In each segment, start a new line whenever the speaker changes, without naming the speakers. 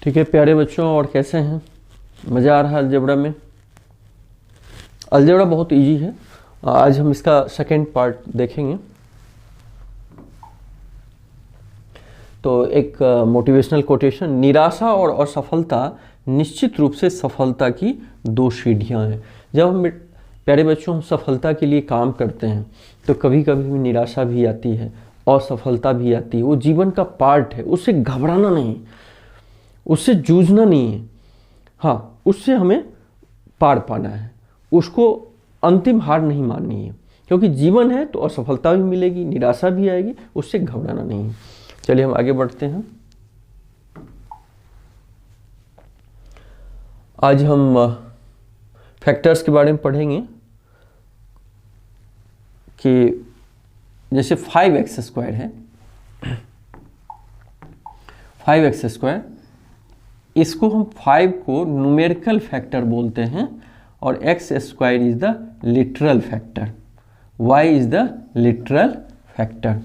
ठीक है प्यारे बच्चों, और कैसे हैं? मज़ा आ रहा है अलजेब्रा में? अलजेब्रा बहुत इजी है। आज हम इसका सेकंड पार्ट देखेंगे। तो एक मोटिवेशनल कोटेशन, निराशा और असफलता निश्चित रूप से सफलता की दो सीढ़ियां हैं। जब हम प्यारे बच्चों सफलता के लिए काम करते हैं तो कभी कभी निराशा भी आती है, असफलता भी आती है। वो जीवन का पार्ट है, उससे घबराना नहीं, उससे जूझना नहीं है। हाँ, उससे हमें पार पाना है, उसको अंतिम हार नहीं माननी है। क्योंकि जीवन है तो असफलता भी मिलेगी, निराशा भी आएगी, उससे घबराना नहीं है। चलिए हम आगे बढ़ते हैं। आज हम फैक्टर्स के बारे में पढ़ेंगे कि जैसे 5x² है, 5x², इसको हम 5 को न्यूमेरिकल फैक्टर बोलते हैं और x² is the literal factor, y is the literal factor.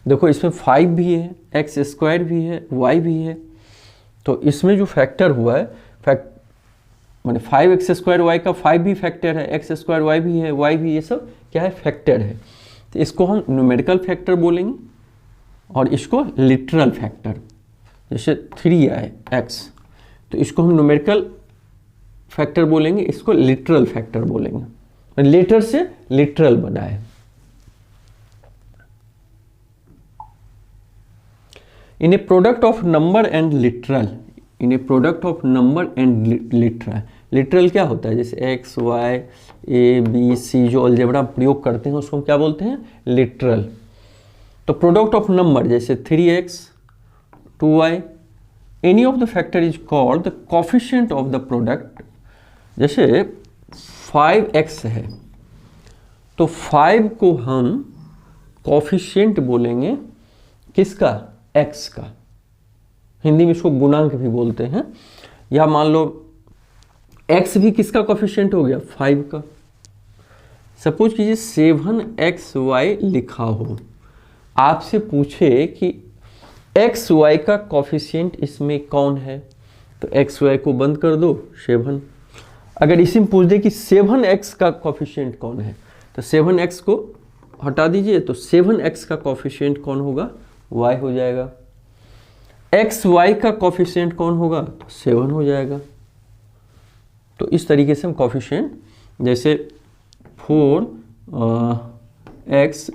देखो इसमें 5 भी है, x² भी है, y भी है। तो इसमें जो फैक्टर हुआ है, माने 5x² y का 5 भी फैक्टर है, x² y भी है, y भी, ये सब क्या है? फैक्टर है। तो इसको हम न्यूमेरिकल फैक्टर बोलेंगे और इसको लिटरल फैक्टर। जैसे 3 है x, तो इसको हम न्यूमेरिकल फैक्टर बोलेंगे, इसको लिटरल फैक्टर बोलेंगे। लेटर से लिटरल बना है। In a product of number and literal, in a product of number and literal, literal क्या होता है? जैसे x, y, a, b, c जो अलजेब्रा प्रयोग करते हैं उसको हम क्या बोलते हैं? लिटरल। तो प्रोडक्ट ऑफ नंबर जैसे 3x 2y, any of the factor is called the coefficient of the product. जैसे 5x है तो 5 को हम कोफिशिएंट बोलेंगे, किसका? x का। हिंदी में इसको गुणांक भी बोलते हैं। या मान लो x भी किसका कोफिशिएंट हो गया? 5 का। सपोज कीजिए 7xy लिखा हो, आपसे पूछे कि xy का कोफिशिएंट इसमें कौन है, तो xy को बंद कर दो, 7। अगर इसी में पूछ दे कि 7x का कोफिशिएंट कौन है, तो 7x को हटा दीजिए, तो 7x का कोफिशिएंट कौन होगा? y हो जाएगा। xy का कोफिशिएंट कौन होगा? तो 7 हो जाएगा। तो इस तरीके से हम कोफिशिएंट, जैसे 4xz,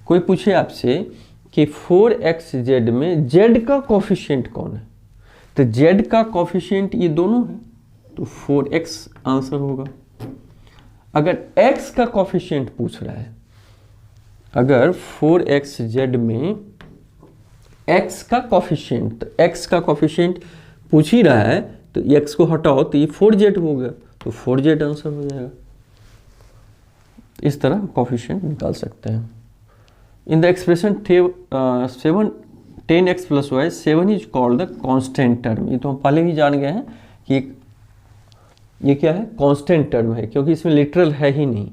कोई पूछे आपसे कि 4xz में z का कोफिशिएंट कौन है, तो z का कोफिशिएंट ये दोनों है, तो 4x आंसर होगा। अगर x का कोफिशिएंट पूछ रहा है, अगर 4xz में x का कोफिशिएंट, तो x का कोफिशिएंट पूछ ही रहा है, तो x को हटाओ तो ये 4z हो गया, तो 4z आंसर हो जाएगा। इस तरह कोफिशिएंट निकाल सकते हैं। In the expression 10x + y, 7 is called the constant term. ये तो हम पहले ही जान गए हैं कि ये क्या है? कांस्टेंट टर्म है, क्योंकि इसमें लिटरल है ही नहीं।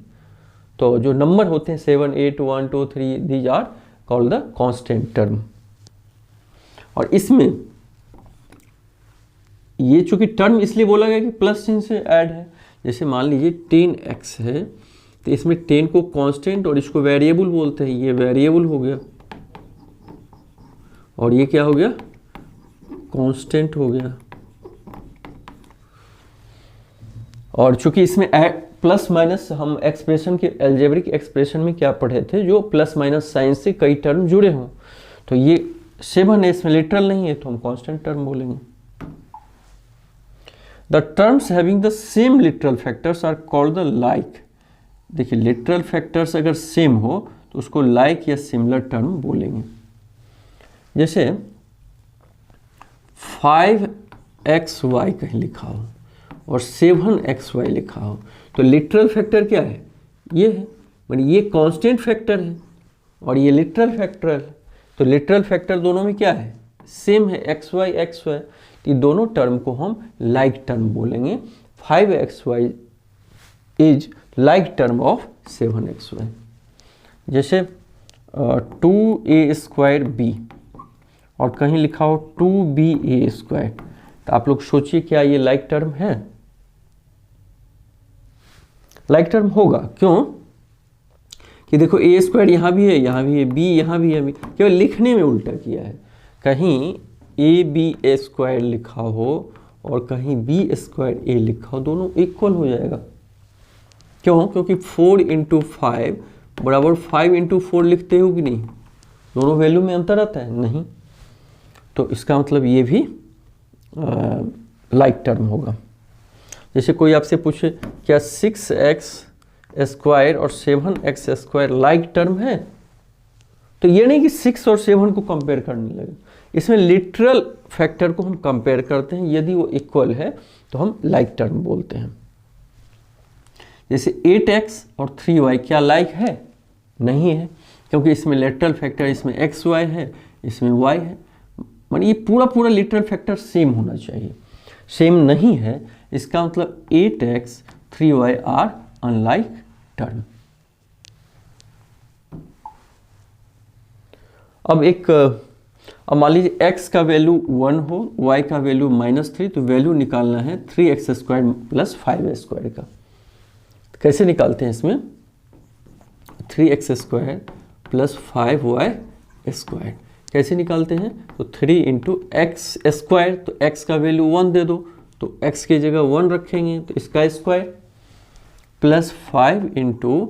तो जो नंबर होते हैं 7, 8, 1, 2, 3, these are called the constant term. और इसमें ये चूंकि टर्म इसलिए बोला गया कि प्लस चिन्ह से ऐड है। जैसे मान लीजिए 10x है, तो इसमें 10 को कांस्टेंट और इसको वेरिएबल बोलते हैं, ये वेरिएबल हो गया और ये क्या हो गया? कांस्टेंट हो गया। और चूंकि इसमें प्लस माइनस, हम एक्सप्रेशन के अलजेब्रिक एक्सप्रेशन में क्या पढ़े थे, जो प्लस माइनस साइन से कई टर्म जुड़े हों, तो ये 7 है, इसमें लिटरल नहीं है, तो हम कांस्टेंट टर्म बोलेंगे। The terms having the same literal factors are called the like. देखिए लिटरल फैक्टर्स अगर सेम हो तो उसको लाइक या सिमिलर टर्म बोलेंगे। जैसे 5xy कहीं लिखा हो और 7xy लिखा हो, तो लिटरल फैक्टर क्या है? ये है, माने ये कांस्टेंट फैक्टर है और ये लिटरल फैक्टर है। तो लिटरल फैक्टर दोनों में क्या है? सेम है, xy xy। तो दोनों टर्म को हम लाइक टर्म बोलेंगे। 5xy is like term of 7xy। जैसे 2a² b और कहीं लिखा हो 2ba², तो आप लोग सोचिए क्या ये लाइक टर्म है? लाइक टर्म होगा। क्यों? कि देखो a² यहाँ भी है, यहाँ भी है, b यहाँ भी है, केवल लिखने में उल्टा किया है। कहीं ab² लिखा हो और कहीं b² लिखा हो, दोनों इक्वल हो जाएगा। क्यों? क्योंकि 4 × 5 बराबर 5 × 4 लिखते हो कि नहीं? दोनों वैल्यू में अंतर आता है? नहीं। तो इसका मतलब ये भी लाइक टर्म होगा। जैसे कोई आपसे पूछे क्या 6x² और 7x² लाइक टर्म है, तो ये नहीं कि 6 और 7 को कंपेयर करने लगे, इसमें लिटरल फैक्टर को हम कंपेयर करते हैं, यदि वो इक्वल है तो हम लाइक टर्म बोलते हैं। जैसे 8x और 3y क्या लाइक है? नहीं है, क्योंकि इसमें लिटरल फैक्टर, इसमें xy है, इसमें y है, माने ये पूरा लिटरल फैक्टर सेम होना चाहिए। सेम नहीं है, इसका मतलब 8x 3y are unlike term. अब मान लीजिए x का वैल्यू 1 हो, y का वैल्यू -3, तो वैल्यू निकालना है 3x² + 5y² का। तो कैसे निकालते हैं इसमें? 3x² + 5y² कैसे निकालते हैं? तो 3 × x², तो x का वैल्यू 1 दे दो, तो x की जगह 1 रखेंगे, तो इसका स्क्वायर, प्लस 5 ×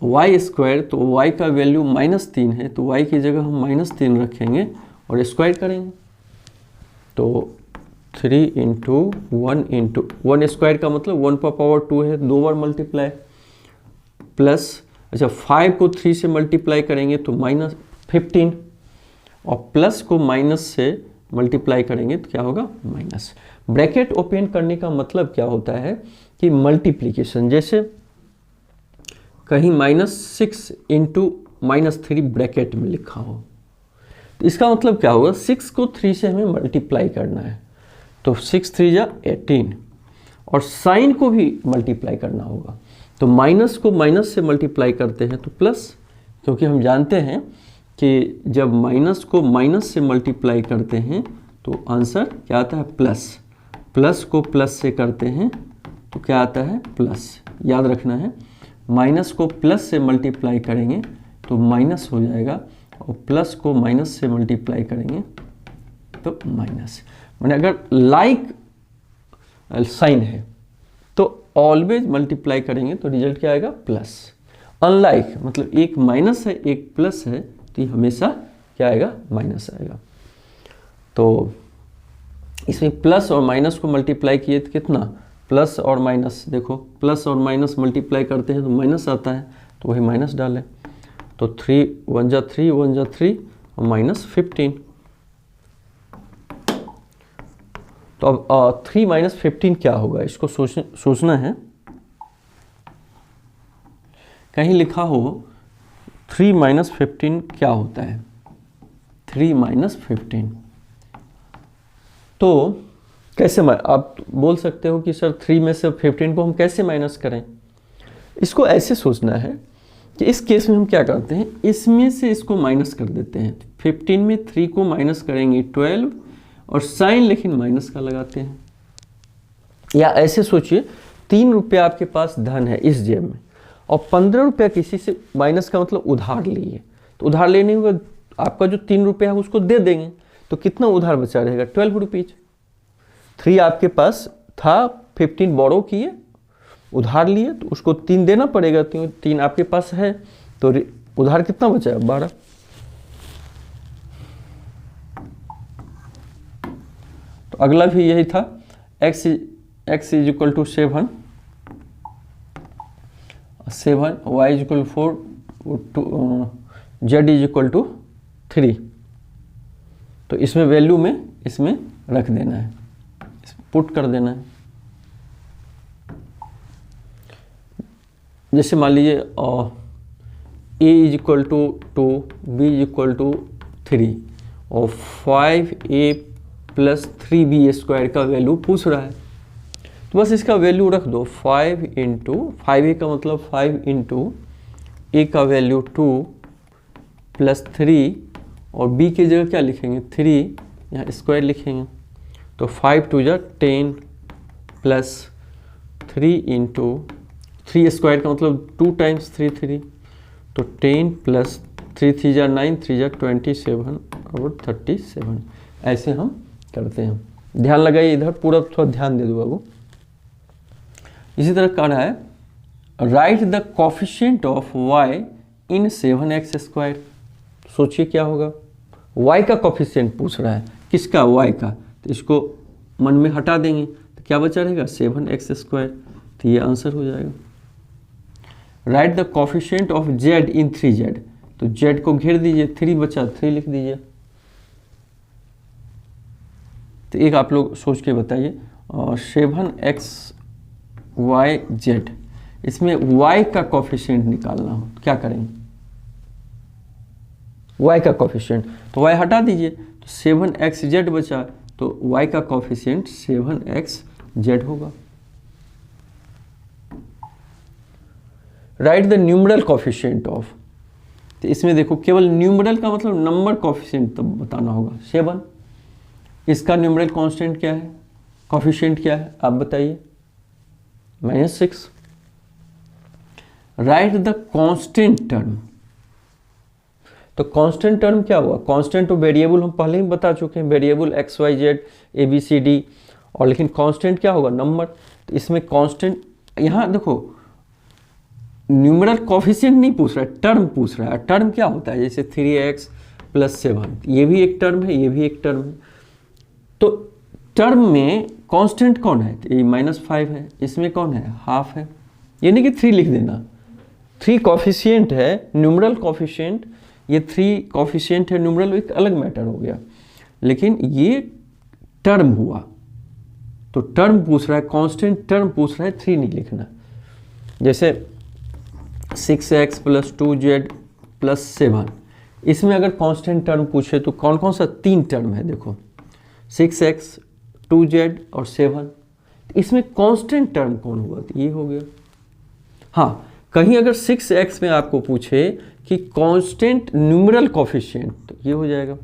y², तो y का वैल्यू -3 है, तो y की जगह हम -3 रखेंगे और स्क्वायर करेंगे। तो 3 × 1 का मतलब 1⁻2 है, 2 बार मल्टीप्लाई, प्लस अच्छा 5 को 3 से मल्टीप्लाई करेंगे तो -15, और प्लस को माइनस से मल्टीप्लाई करेंगे तो क्या होगा? माइनस। ब्रैकेट ओपन करने का मतलब क्या होता है कि मल्टीप्लिकेशन, जैसे कहीं -6 × -3 ब्रैकेट में लिखा हो, तो इसका मतलब क्या होगा? 6 को 3 से हमें मल्टीप्लाई करना है, तो 6 × 3 = 18, और साइन को भी मल्टीप्लाई करना होगा, तो माइनस को माइनस से मल्टीप्लाई करते हैं तो प्लस, क्योंकि हम जानते हैं कि जब माइनस को माइनस से मल्टीप्लाई करते हैं तो आंसर क्या आता है? प्लस। प्लस को प्लस से करते हैं तो क्या आता है? प्लस। याद रखना है, माइनस को प्लस से मल्टीप्लाई करेंगे तो माइनस हो जाएगा, और प्लस को माइनस से मल्टीप्लाई करेंगे तो माइनस। माने अगर लाइक साइन है तो ऑलवेज मल्टीप्लाई करेंगे तो रिजल्ट क्या आएगा? प्लस। अनलाइक मतलब एक माइनस है एक प्लस है, तो ये हमेशा क्या आएगा? माइनस आएगा। तो इसमें प्लस और माइनस को मल्टीप्लाई किए तो कितना? प्लस और माइनस, देखो प्लस और माइनस मल्टीप्लाई करते हैं तो माइनस आता है, तो वही माइनस डालें, तो 3 1 × 3 1 × 3 और -15। तो अब 3 - 15 क्या होगा? इसको सोचना है। कहीं लिखा हो 3 - 15 क्या होता है? 3 - 15 तो कैसे आप बोल सकते हो कि सर 3 में से 15 को हम कैसे माइनस करें? इसको ऐसे सोचना है कि इस केस में हम क्या करते हैं, इसमें से इसको माइनस कर देते हैं। 15 में 3 को माइनस करेंगे 12, और साइन लेकिन माइनस का लगाते हैं। या ऐसे सोचिए 3 रुपया आपके पास धन है इस जेब में, और 15 रुपया किसी से, माइनस का मतलब उधार लिए, तो उधार लेने के बाद आपका जो 3 रुपया है उसको दे देंगे, तो कितना उधार बचा रहेगा? 12 रुपीज। 3 आपके पास था, 15 बोरो किए, उधार लिए, तो उसको 3 देना पड़ेगा, तो 3 आपके पास है, तो उधार कितना बचा है? 12। तो अगला भी यही था, x = 7, 7, y = 4, z = 3। तो इसमें वैल्यू में इसमें रख देना है, पुट कर देना है। जैसे मान लीजिए a = 2, b = 3 और 5a + 3b² का वैल्यू पूछ रहा है, तो बस इसका वैल्यू रख दो। 5 × 5a का मतलब 5 × a का वैल्यू 2 + 3 और b की जगह क्या लिखेंगे 3, यहाँ स्क्वायर लिखेंगे। तो 5 2 जा 10 प्लस 3 इंटू 3 स्क्वायर का मतलब 2 टाइम्स 3 3, तो 10 प्लस 3 3 जा 9 3 जा 27 और 37, ऐसे हम करते हैं। ध्यान लगाइए इधर, पूरा थोड़ा ध्यान दे दो बाबू। इसी तरह कह रहा है right the coefficient of y in 7x square. सोचिए क्या होगा, y का कोफिशिएंट पूछ रहा है, किसका, y का। तो इसको मन में हटा देंगे तो क्या बचा रहेगा 7x स्क्वायर, तो ये आंसर हो जाएगा। Right the coefficient of z in 3z, तो z को घेर दीजिए, 3 बचा 3 लिख दीजिए। तो एक आप लोग सोच के बताइए, और 7xyz, इसमें y का कोफिशिएंट निकालना हो तो क्या करेंगे, y का कोफिशिएंट, तो y हटा दीजिए, तो 7xz बचा, तो y का कोफिशिएंट 7xz होगा। Right the numeral coefficient of, तो इसमें देखो केवल न्यूमरल का मतलब नंबर कोफिशिएंट तब बताना होगा 7। इसका न्यूमरल कांस्टेंट क्या है, कोफिशिएंट क्या है आप बताइए, -6। राइट द कांस्टेंट टर्म, तो कांस्टेंट टर्म क्या हुआ, कांस्टेंट तो वेरिएबल हम पहले ही बता चुके हैं, variable X Y Z A B C D, और लेकिन कांस्टेंट क्या होगा नंबर। तो इसमें कांस्टेंट, यहाँ देखो न्यूमरल कोफिशिएंट नहीं पूछ रहा है, टर्म पूछ रहा है। टर्म क्या होता है, जैसे 3x + 7, ये भी एक टर्म है, ये भी एक टर्म है। तो टर्म में कांस्टेंट कौन है, तो ये -5 है, इसमें कौन है हाफ है, ये नहीं कि 3 लिख देना। 3 कोफिशिएंट है न्यूमरल कोफिशिएंट, ये 3 कोफिशिएंट है न्यूमरल, एक अलग मैटर हो गया, लेकिन ये टर्म हुआ। तो टर्म पूछ रहा है, कांस्टेंट टर्म पूछ रहा है, 3 नहीं लिखना। जैसे 6x + 2z + 7, इसमें अगर कांस्टेंट टर्म पूछे तो कौन कौन सा 3 टर्म है, देखो 6x 2z और 7, इसमें कांस्टेंट टर्म कौन हुआ, तो ये हो गया। हाँ, कहीं अगर 6x में आपको पूछे कि कांस्टेंट न्यूमरल कोफिशिएंट, तो ये हो जाएगा